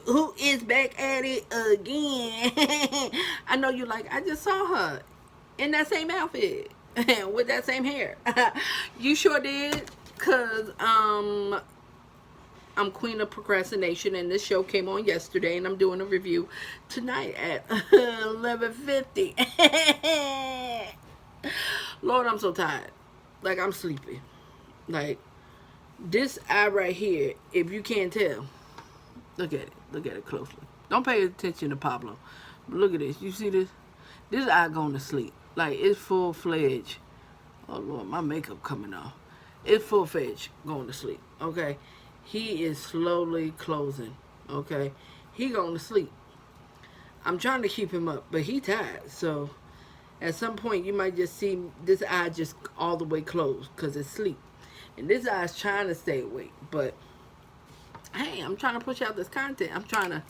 who is back at it again. I know you like, I just saw her in that same outfit with that same hair. You sure did, cause I'm queen of procrastination, and this show came on yesterday, and I'm doing a review tonight at 11:50. Lord, I'm so tired. Like, I'm sleepy. Like, this eye right here, if you can't tell, look at it. Look at it closely. Don't pay attention to Pablo. But look at this. You see this? This eye going to sleep. Like, it's full-fledged. Oh, Lord, my makeup coming off. It's full-fledged going to sleep, okay? He is slowly closing, okay? He going to sleep. I'm trying to keep him up, but he tired. So, at some point, you might just see this eye just all the way closed because it's sleep. And this eye's trying to stay awake, but hey, I'm trying to push out this content. I'm trying to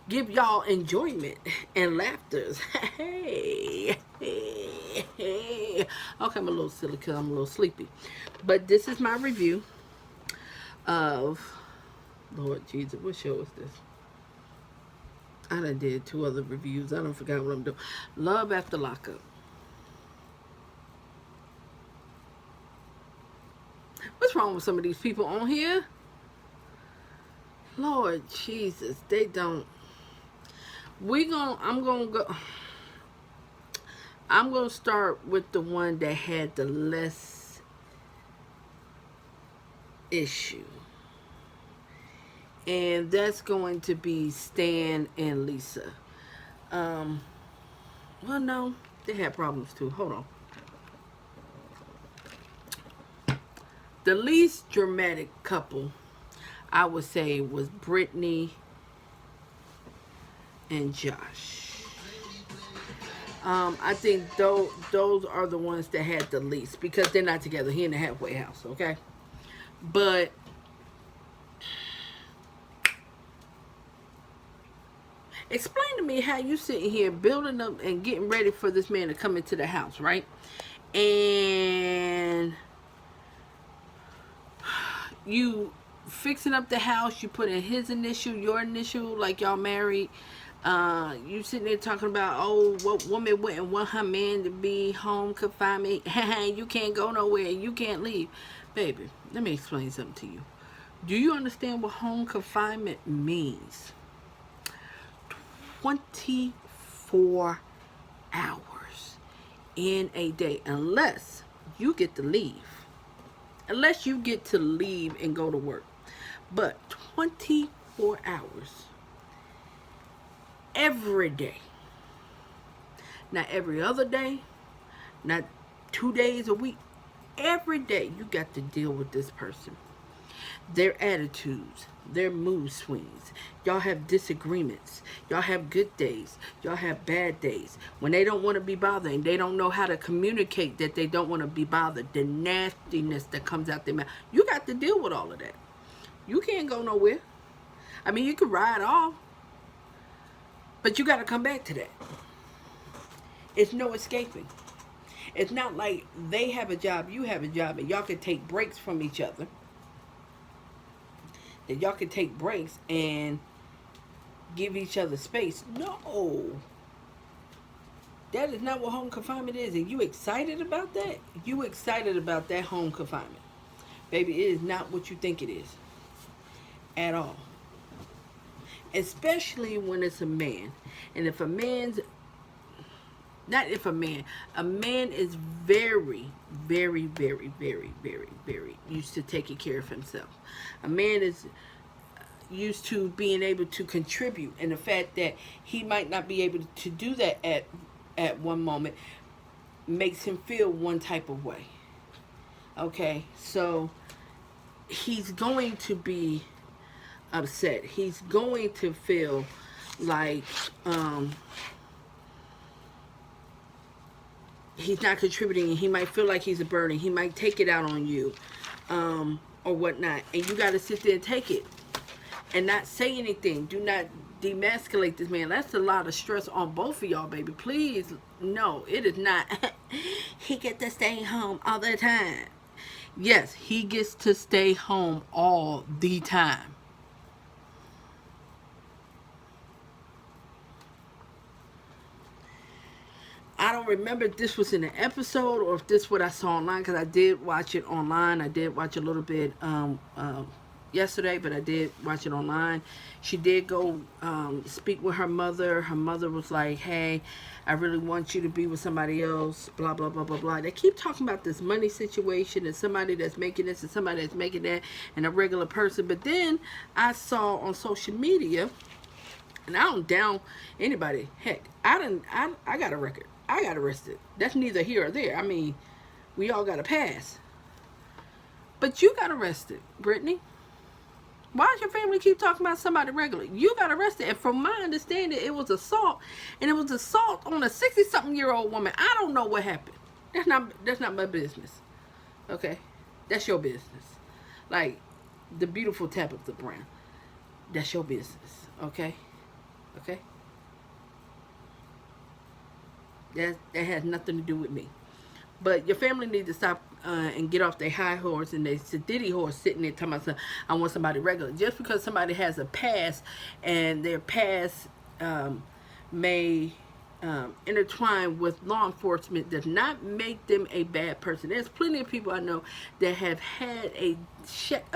give y'all enjoyment and laughters. Hey, hey, hey. Okay, I'm a little silly because I'm a little sleepy. But this is my review of, Lord Jesus, what show is this? I done did 2 other reviews. I don't forgot what I'm doing. Love After Lockup. What's wrong with some of these people on here? Lord Jesus, they don't. I'm gonna start with the one that had the less issue. And that's going to be Stan and Lisa. Well, no, they had problems too. Hold on. The least dramatic couple, I would say, was Brittany and Josh. I think those are the ones that had the least, because they're not together. He in the halfway house, okay? But explain to me how you sitting here building up and getting ready for this man to come into the house, right? And you fixing up the house, you put in his initial, your initial, like y'all married. You sitting there talking about, oh, what woman wouldn't want her man to be home confinement? You can't go nowhere, you can't leave. Baby, let me explain something to you. Do you understand what home confinement means? 24 hours in a day, unless you get to leave. Unless you get to leave and go to work. But 24 hours every day. Not every other day. Not 2 days a week. Every day you got to deal with this person. Their attitudes, their mood swings. Y'all have disagreements. Y'all have good days. Y'all have bad days. When they don't want to be bothered and they don't know how to communicate that they don't want to be bothered, the nastiness that comes out their mouth. You got to deal with all of that. You can't go nowhere. I mean, you can ride off, but you got to come back to that. It's no escaping. It's not like they have a job, you have a job, and y'all can take breaks from each other. That y'all can take breaks and give each other space. No. That is not what home confinement is. And you excited about that? You excited about that home confinement. Baby, it is not what you think it is. At all. Especially when it's a man. And if a man's, not if a man is very, very, very, very, very, very used to taking care of himself. A man is used to being able to contribute, and the fact that he might not be able to do that at one moment makes him feel one type of way. Okay, so he's going to be upset. He's going to feel like he's not contributing. He might feel like he's a burden. He might take it out on you, or whatnot. And you got to sit there and take it and not say anything. Do not demasculate this man. That's a lot of stress on both of y'all, baby. Please, no, it is not. He get to stay home all the time. Yes, he gets to stay home all the time. remember if this was in an episode or if this what I saw online, because I did watch it online. I did watch a little bit yesterday, but I did watch it online. She did go speak with her mother. Her mother was like, hey, I really want you to be with somebody else, blah, blah, blah, blah, blah. They keep talking about this money situation and somebody that's making this and somebody that's making that and a regular person. But then I saw on social media, and I don't down anybody. Heck, I got a record. I got arrested. That's neither here or there. I mean, we all got a pass. But you got arrested, Brittany. Why does your family keep talking about somebody regular? You got arrested, and from my understanding, it was assault, and it was assault on a 60-something-year-old woman. I don't know what happened. That's not my business. Okay, that's your business. Like the beautiful Tabitha Brown. That's your business. Okay, okay. That has nothing to do with me. But your family needs to stop and get off their high horse and their sedity horse sitting there talking about, I want somebody regular. Just because somebody has a past and their past may intertwine with law enforcement does not make them a bad person. There's plenty of people I know that have had a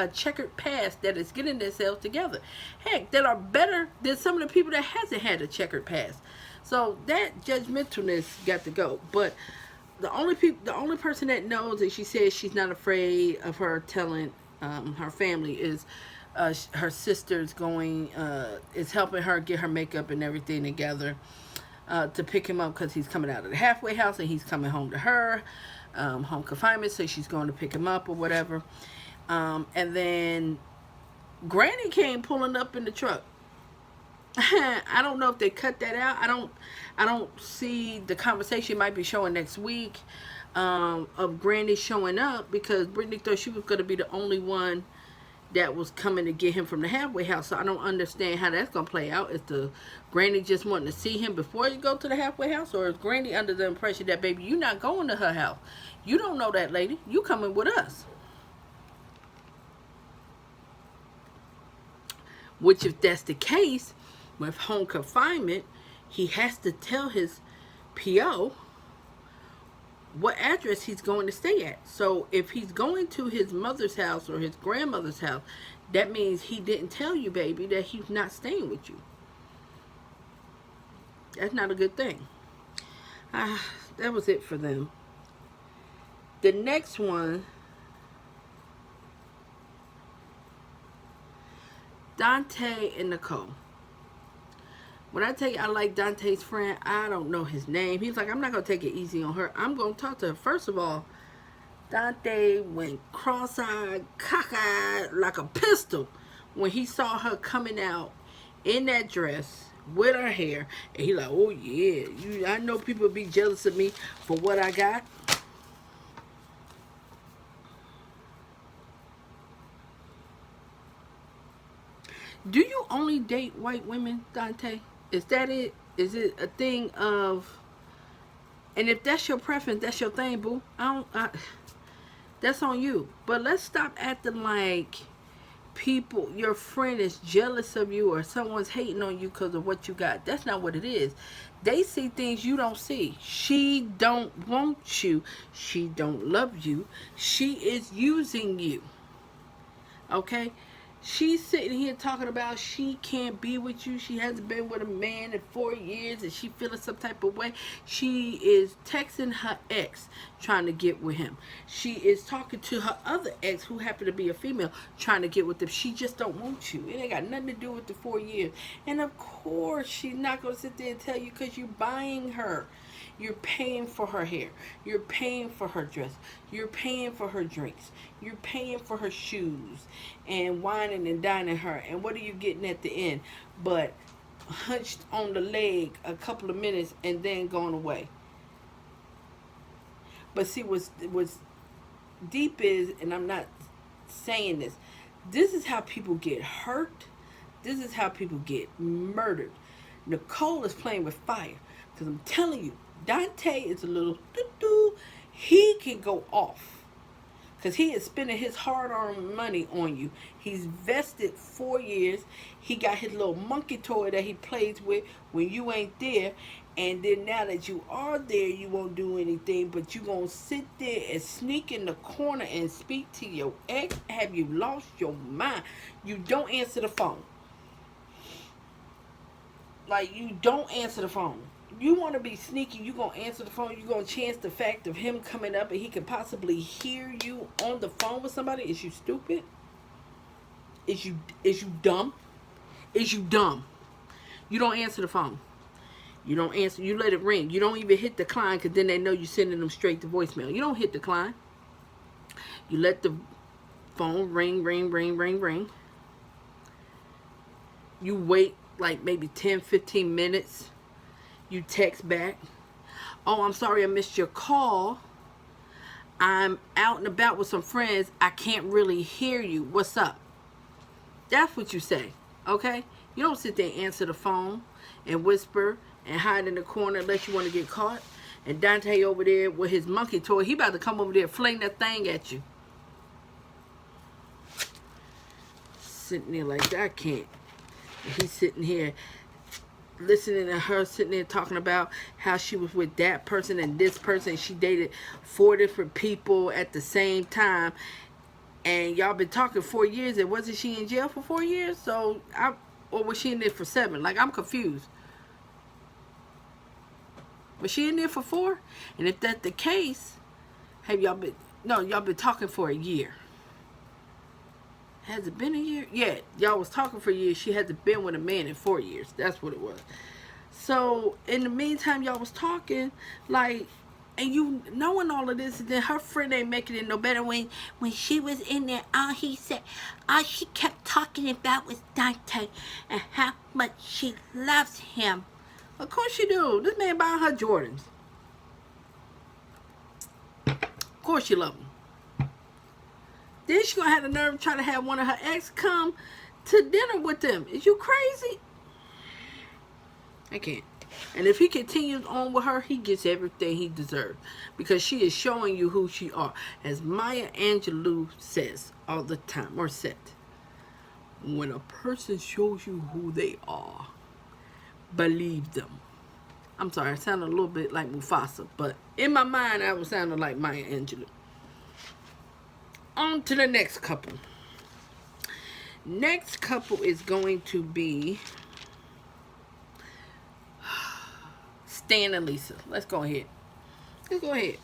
checkered past that is getting themselves together. Heck, that are better than some of the people that hasn't had a checkered past. So that judgmentalness got to go. But the only person that knows, and she says she's not afraid of her telling her family, is her sister's going is helping her get her makeup and everything together to pick him up because he's coming out of the halfway house and he's coming home to her home confinement, so she's going to pick him up or whatever. And then Granny came pulling up in the truck. I don't know if they cut that out. I don't see the conversation might be showing next week of Granny showing up, because Brittany thought she was going to be the only one that was coming to get him from the halfway house. So I don't understand how that's going to play out. Is the Granny just wanting to see him before you go to the halfway house, or is Granny under the impression that, baby, you're not going to her house? You don't know that lady. You coming with us. Which, if that's the case, with home confinement, he has to tell his PO what address he's going to stay at. So if he's going to his mother's house or his grandmother's house, that means he didn't tell you, baby, that he's not staying with you. That's not a good thing. That was it for them. The next one, Dante and Nicole. When I tell you I like Dante's friend, I don't know his name. He's like, I'm not going to take it easy on her. I'm going to talk to her. First of all, Dante went cross-eyed, cockeyed, like a pistol when he saw her coming out in that dress with her hair. And he like, oh yeah, I know people be jealous of me for what I got. Do you only date white women, Dante? Is that it? Is it a thing of, and if that's your preference, that's your thing, boo. That's on you. But let's stop acting like people, your friend is jealous of you or someone's hating on you because of what you got. That's not what it is. They see things you don't see. She don't want you. She don't love you. She is using you. Okay? She's sitting here talking about she can't be with you. She hasn't been with a man in 4 years and she feeling some type of way. She is texting her ex trying to get with him. She is talking to her other ex who happened to be a female trying to get with them. She just don't want you. It ain't got nothing to do with the 4 years. And of course she's not going to sit there and tell you because you're buying her. You're paying for her hair. You're paying for her dress. You're paying for her drinks. You're paying for her shoes and whining and dining her. And what are you getting at the end? But hunched on the leg a couple of minutes and then going away. But see, what's deep is, and I'm not saying this is how people get hurt. This is how people get murdered. Nicole is playing with fire. Because I'm telling you, Dante is a little doo-doo. He can go off. Because he is spending his hard-earned money on you. He's vested 4 years. He got his little monkey toy that he plays with when you ain't there. And then now that you are there, you won't do anything, but you going to sit there and sneak in the corner and speak to your ex? Have you lost your mind? You don't answer the phone. Like, you don't answer the phone. You want to be sneaky, you going to answer the phone. You going to chance the fact of him coming up and he could possibly hear you on the phone with somebody? Is you stupid? Is you dumb? Is you dumb? You don't answer the phone. You don't answer. You let it ring. You don't even hit decline, because then they know you're sending them straight to voicemail. You don't hit decline. You let the phone ring, ring, ring, ring, ring. You wait like maybe 10, 15 minutes. You text back. Oh, I'm sorry I missed your call. I'm out and about with some friends. I can't really hear you. What's up? That's what you say, okay? You don't sit there and answer the phone and whisper and hide in the corner unless you want to get caught. And Dante over there with his monkey toy, he about to come over there and fling that thing at you. Sitting there like that, I can't. And he's sitting here listening to her sitting there talking about how she was with that person and this person. She dated 4 different people at the same time. And y'all been talking 4 years, and wasn't she in jail for 4 years? Or was she in there for 7? Like, I'm confused. Was she in there for 4? And if that's the case, have y'all been... No, y'all been talking for a year. Has it been a year? Yeah, y'all was talking for a year. She hasn't been with a man in 4 years. That's what it was. So, in the meantime, y'all was talking, like... And you knowing all of this, and then her friend ain't making it no better. When she was in there, all she kept talking about was Dante and how much she loves him. Of course she do. This man buying her Jordans. Of course she love him. Then she gonna have the nerve to try to have one of her ex come to dinner with them. Is you crazy? I can't. And if he continues on with her, he gets everything he deserves. Because she is showing you who she are. As Maya Angelou says all the time, or said, when a person shows you who they are, believe them. I'm sorry, I sounded a little bit like Mufasa, but in my mind, I was sounding like Maya Angelou. On to the next couple. Next couple is going to be Stan and Lisa. Let's go ahead. We're going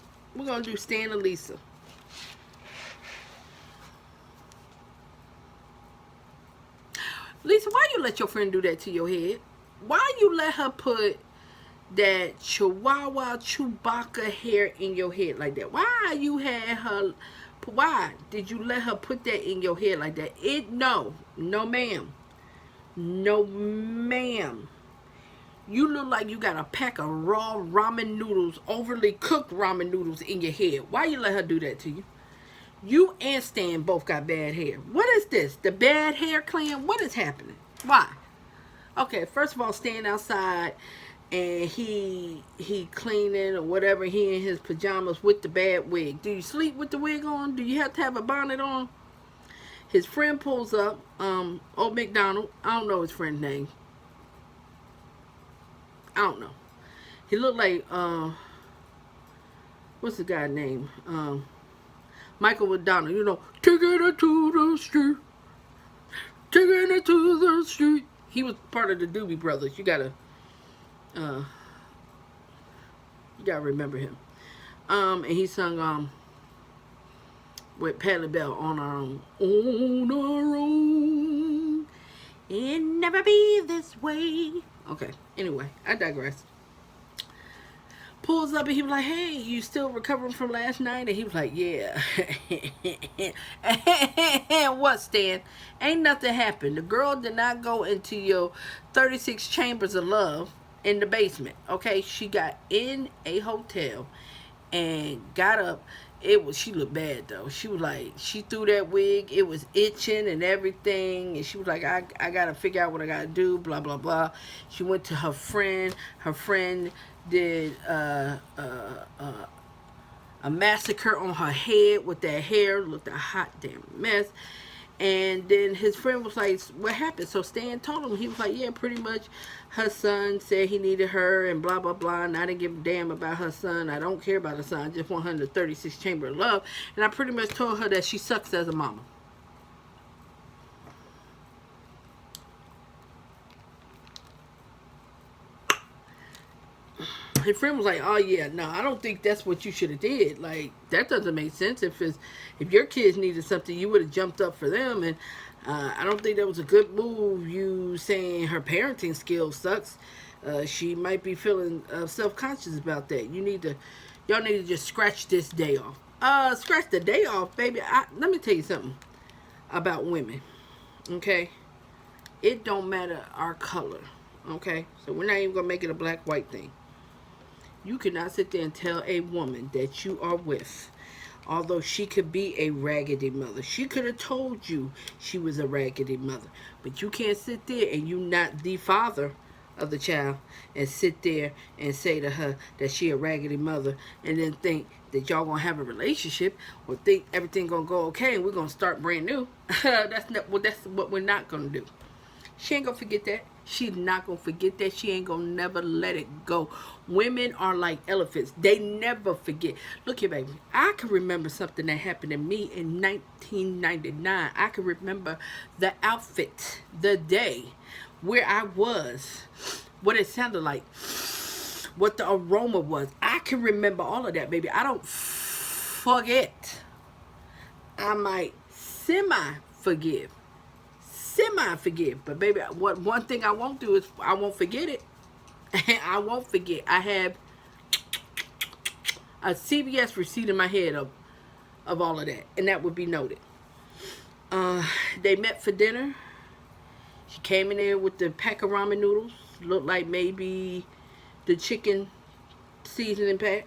to do Stan and Lisa. Lisa, why you let your friend do that to your head? Why you let her put that Chihuahua Chewbacca hair in your head like that? Why did you let her put that in your head like that? No ma'am. No ma'am. You look like you got a pack of raw ramen noodles, overly cooked ramen noodles in your head. Why you let her do that to you? You and Stan both got bad hair. What is this? The bad hair clan? What is happening? Why? Okay, first of all, Stan outside and he cleaning or whatever. He in his pajamas with the bad wig. Do you sleep with the wig on? Do you have to have a bonnet on? His friend pulls up, old McDonald. I don't know his friend's name. I don't know. He looked like, what's the guy's name? Michael McDonald. You know, taking it to the street. Taking it to the street. He was part of the Doobie Brothers. You gotta remember him. And he sung, with Patti LaBelle, On Our Own. On Our Own. It never be this way. Okay, anyway, I digress. Pulls up and he was like, hey, you still recovering from last night? And he was like, yeah. What, Stan? Ain't nothing happened. The girl did not go into your 36 chambers of love in the basement, okay? She got in a hotel and got up. She looked bad though. She was like, she threw that wig, it was itching and everything, and she was like, I gotta figure out what I gotta do, blah blah blah. She went to her friend did a massacre on her head with that hair, looked a hot damn mess. And then his friend was like, what happened? So Stan told him. He was like, yeah, pretty much her son said he needed her and blah, blah, blah. And I didn't give a damn about her son. I don't care about her son. I just want her in the 36th chamber of love. And I pretty much told her that she sucks as a mama. His friend was like, oh yeah, no, I don't think that's what you should have did. Like, that doesn't make sense. If your kids needed something, you would have jumped up for them. And I don't think that was a good move, you saying her parenting skills sucks. She might be feeling self-conscious about that. Y'all need to just scratch this day off. Scratch the day off, baby. Let me tell you something about women, okay? It don't matter our color, okay? So we're not even going to make it a black-white thing. You cannot sit there and tell a woman that you are with, although she could be a raggedy mother. She could have told you she was a raggedy mother. But you can't sit there and you not the father of the child and sit there and say to her that she a raggedy mother and then think that y'all gonna have a relationship or think everything gonna go okay and we're gonna start brand new. That's what we're not gonna do. She ain't gonna forget that. She's not gonna forget that. She ain't gonna never let it go. Women are like elephants. They never forget. Look here, baby. I can remember something that happened to me in 1999. I can remember the outfit, the day, where I was, what it sounded like, what the aroma was. I can remember all of that, baby. I don't forget. I might semi-forgive. But baby, one thing I won't do is I won't forget it. I won't forget. I have a CVS receipt in my head of all of that, and that would be noted. They met for dinner. She came in there with the pack of ramen noodles. Looked like maybe the chicken seasoning pack.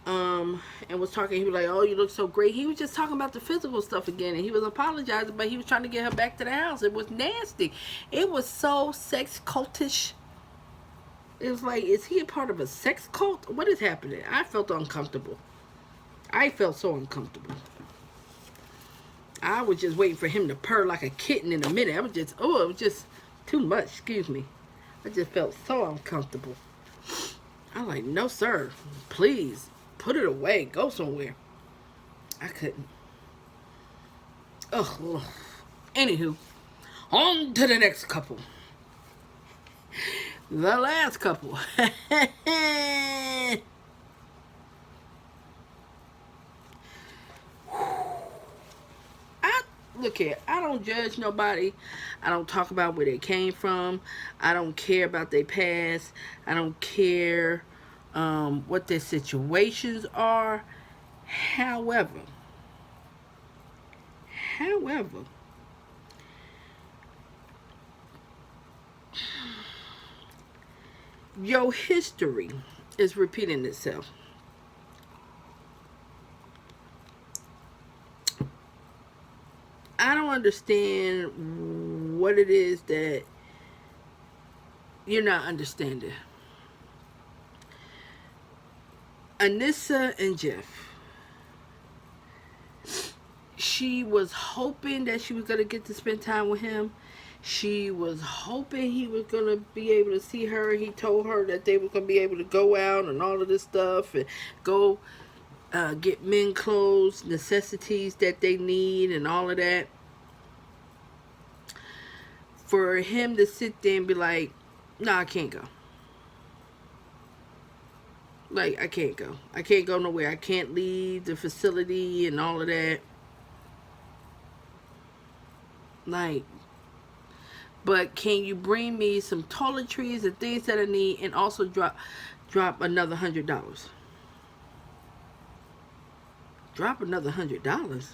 And was talking, he was like, oh, you look so great. He was just talking about the physical stuff again, and he was apologizing, but he was trying to get her back to the house. It was nasty. It was so sex cultish. It was like, is he a part of a sex cult? What is happening? I felt uncomfortable. I felt so uncomfortable. I was just waiting for him to purr like a kitten in a minute. It was just too much, excuse me. I just felt so uncomfortable. I'm like, no sir, please. Put it away. Go somewhere. I couldn't. Ugh. Anywho, on to the next couple. The last couple. Look here, I don't judge nobody. I don't talk about where they came from. I don't care about their past. I don't care what their situations are. However, your history is repeating itself. I don't understand what it is that you're not understanding. Anissa and Jeff, she was hoping that she was going to get to spend time with him. She was hoping he was going to be able to see her. He told her that they were going to be able to go out and all of this stuff and go get men clothes, necessities that they need and all of that. For him to sit there and be like, no, I can't go. Like, I can't go. I can't go nowhere. I can't leave the facility and all of that. Like, but can you bring me some toiletries and things that I need and also drop another $100? Drop another $100?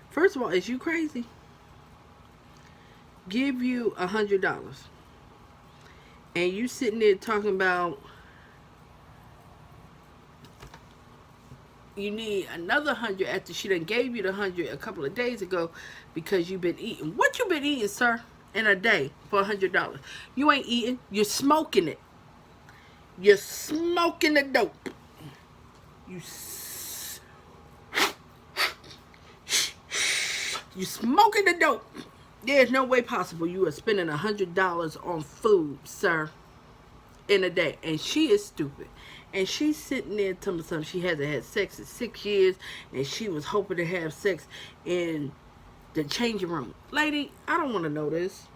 First of all, is you crazy? Give you $100. And you sitting there talking about you need another 100 after she done gave you the 100 a couple of days ago because you've been eating. What you been eating, sir, in a day for $100? You ain't eating. You're smoking it. You're smoking the dope. You You smoking the dope. There's no way possible you are spending $100 on food, sir, in a day. And she is stupid. And she's sitting there telling me something. She hasn't had sex in 6 years, and she was hoping to have sex in the changing room. Lady, I don't want to know this.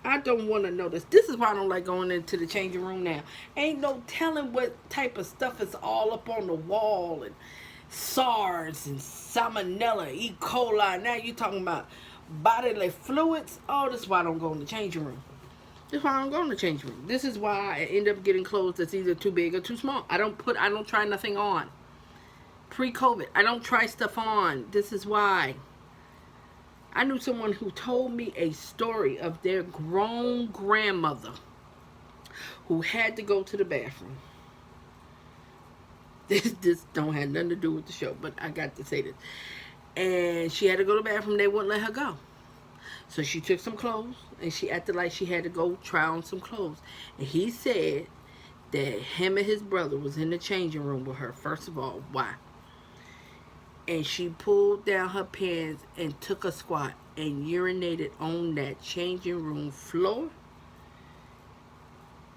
I don't want to know this. This is why I don't like going into the changing room now. Ain't no telling what type of stuff is all up on the wall, and SARS and Salmonella, E. coli. Now you're talking about bodily fluids. Oh, this is why I don't go in the changing room. This is why I don't go in the changing room. This is why I end up getting clothes that's either too big or too small. I don't try nothing on. Pre-COVID, I don't try stuff on. This is why. I knew someone who told me a story of their grown grandmother who had to go to the bathroom. This don't have nothing to do with the show, but I got to say this. And she had to go to the bathroom. They wouldn't let her go. So she took some clothes, and she acted like she had to go try on some clothes. And he said that him and his brother was in the changing room with her. First of all, why? And she pulled down her pants and took a squat and urinated on that changing room floor.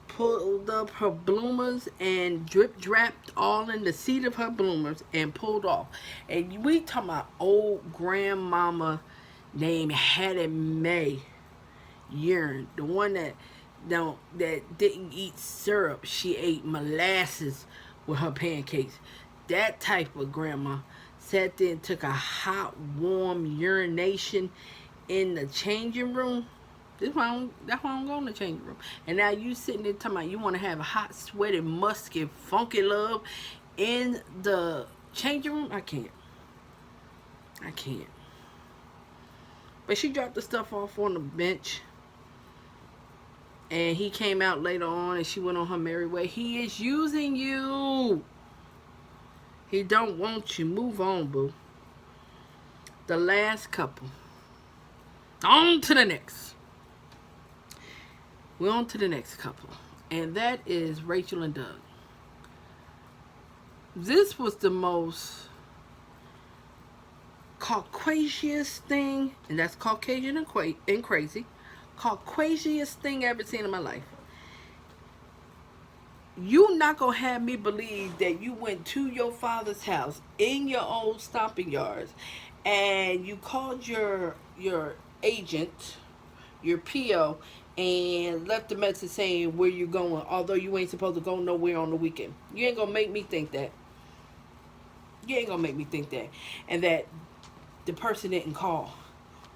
Pulled up her bloomers and drip-drapped all in the seat of her bloomers and pulled off. And we talking about old grandmama named Hattie Mae urine. The one that didn't eat syrup. She ate molasses with her pancakes. That type of grandma sat there and took a hot, warm urination in the changing room. That's why I don't go in the changing room. And now you sitting there talking about you want to have a hot, sweaty, musky, funky love in the changing room? I can't. But she dropped the stuff off on the bench. And he came out later on and she went on her merry way. He is using you. He don't want you. Move on, boo. The last couple. On to the next. We're on to the next couple. And that is Rachel and Doug. This was the most Caucasiest thing. And that's Caucasian and crazy. Caucasiest thing I ever seen in my life. You not gonna have me believe that you went to your father's house in your old stomping yards and you called your agent, your PO, and left a message saying where you're going, although you ain't supposed to go nowhere on the weekend. You ain't gonna make me think that. You ain't gonna make me think that. And that the person didn't call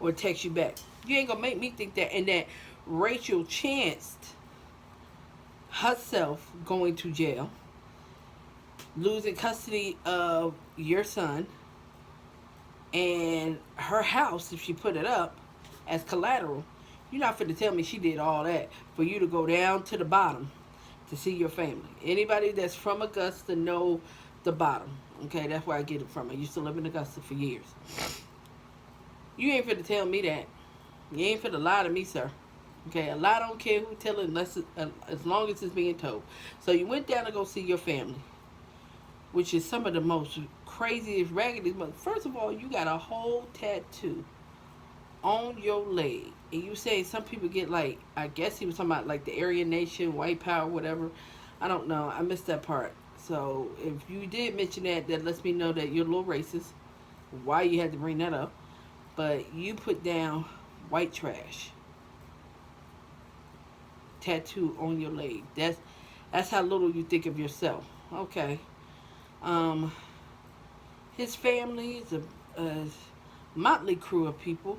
or text you back. You ain't gonna make me think that. And that Rachel chanced herself going to jail, losing custody of your son, and her house, if she put it up as collateral. You're not finna tell me she did all that for you to go down to the bottom to see your family. Anybody that's from Augusta know the bottom. Okay, that's where I get it from. I used to live in Augusta for years. You ain't finna tell me that. You ain't finna lie to me, sir. Okay, a lie don't care who tell it unless as long as it's being told. So you went down to go see your family, which is some of the most craziest, raggediest. But first of all, you got a whole tattoo on your leg, and you say some people get like, I guess he was talking about like the Aryan Nation, white power, whatever. I don't know. I missed that part. So if you did mention that, that lets me know that you're a little racist. Why you had to bring that up? But you put down white trash tattoo on your leg. That's how little you think of yourself. Okay. His family is a motley crew of people.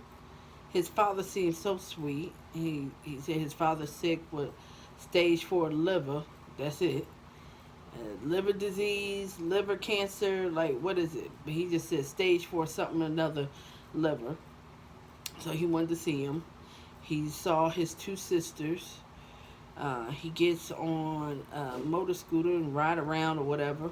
His father seems so sweet. He said his father's sick with stage 4 liver. That's it. Liver disease, liver cancer, like what is it? But he just said stage 4 something or another liver. So he wanted to see him. He saw his 2 sisters. He gets on a motor scooter and ride around or whatever.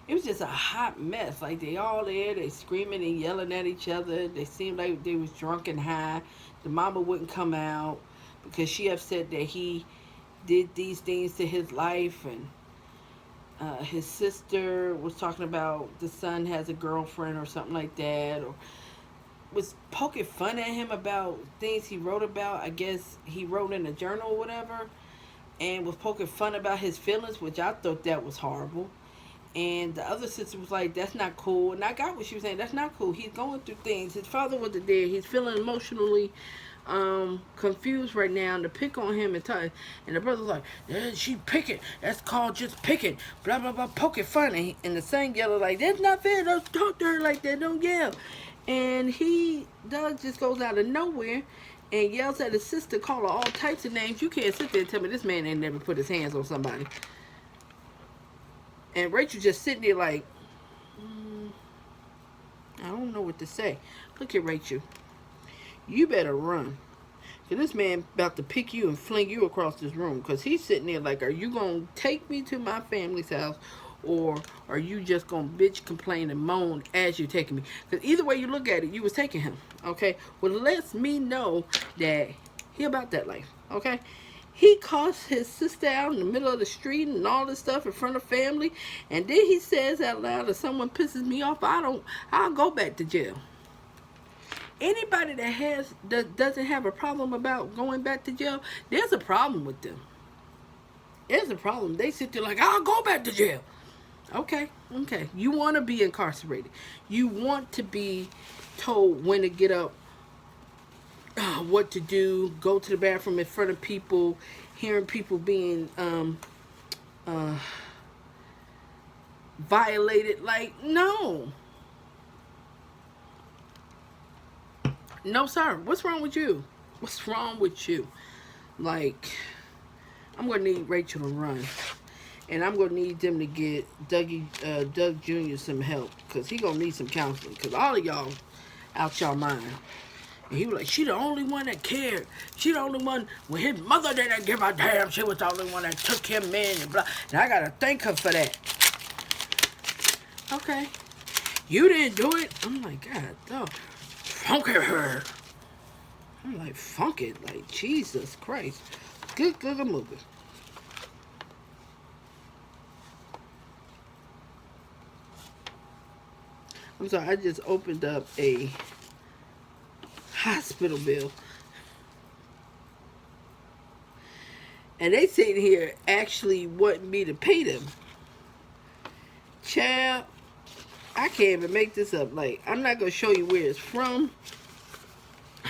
It was just a hot mess. Like they all there, they screaming and yelling at each other. They seemed like they was drunk and high. The mama wouldn't come out because she upset that he did these things to his life, and his sister was talking about the son has a girlfriend or something like that, or was poking fun at him about things he wrote about. I guess he wrote in a journal or whatever, and was poking fun about his feelings, which I thought that was horrible. And the other sister was like, that's not cool. And I got what she was saying. That's not cool. He's going through things. His father wasn't there. He's feeling emotionally confused right now, and to pick on him and talk. And the brother's like, yeah, she picking. That's called just picking. Blah, blah, blah, poking fun. And the son yelled like, that's not fair. Don't talk to her like that. Don't yell. And Doug just goes out of nowhere and yells at his sister, call her all types of names. You can't sit there and tell me this man ain't never put his hands on somebody. And Rachel just sitting there like, I don't know what to say. Look at Rachel. You better run. Because this man about to pick you and fling you across this room. Because he's sitting there like, are you going to take me to my family's house? Or are you just going to bitch, complain, and moan as you're taking me? Because either way you look at it, you was taking him. Okay? Well, it lets me know that he about that life. Okay? He cussed his sister out in the middle of the street and all this stuff in front of family. And then he says out loud, if someone pisses me off, I'll go back to jail. Anybody that doesn't have a problem about going back to jail, there's a problem with them. There's a problem. They sit there like, I'll go back to jail. Okay. You want to be incarcerated. You want to be told when to get up, what to do, go to the bathroom in front of people, hearing people being violated. Like, no. No, sir. What's wrong with you? What's wrong with you? Like, I'm going to need Rachel to run. And I'm going to need them to get Doug Jr. some help. Because he going to need some counseling. Because all of y'all out y'all mind. And he was like, she the only one that cared. She the only one, when his mother didn't give a damn, she was the only one that took him in and blah. And I got to thank her for that. Okay. You didn't do it? I'm like, God, dog. Funk her. I'm like, funk it. Like, Jesus Christ. Good movie. I'm sorry, I just opened up a hospital bill. And they sitting here actually wanting me to pay them. Child, I can't even make this up. Like, I'm not going to show you where it's from.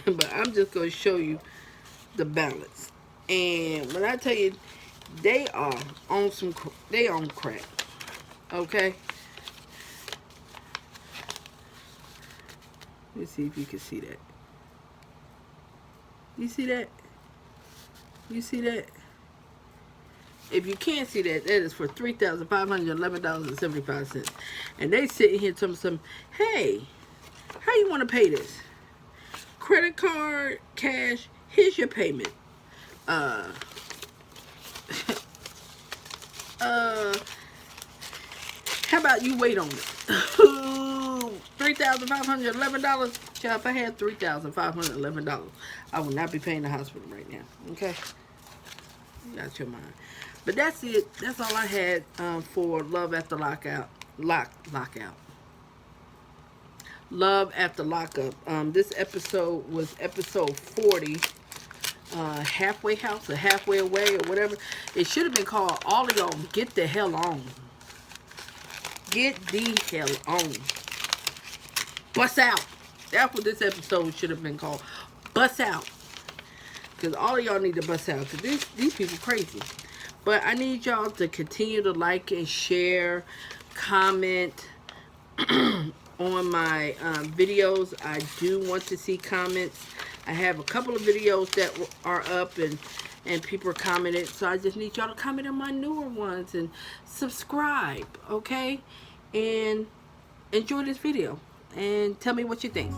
But I'm just going to show you the balance. And when I tell you, they are on they on crack. Okay? Let's see if you can see that. You see that? You see that? If you can't see that, that is for $3,511.75. And they sitting here telling me, hey, how you want to pay this? Credit card, cash, here's your payment. How about you wait on it? $3,511. Child, if I had $3,511, I would not be paying the hospital right now. Okay? You got your mind. But that's it. That's all I had for Love After Lockout. Lockout. Love After Lockup. This episode was episode 40. Halfway House or Halfway Away or whatever. It should have been called All of Y'all Get the Hell On. Get the hell on. Bust out. That's what this episode should have been called. Bust out. Because all of y'all need to bust out. Because these people crazy. But I need y'all to continue to like and share, comment on my videos. I do want to see comments. I have a couple of videos that are up and people are commenting. So I just need y'all to comment on my newer ones and subscribe, okay? And enjoy this video and tell me what you think.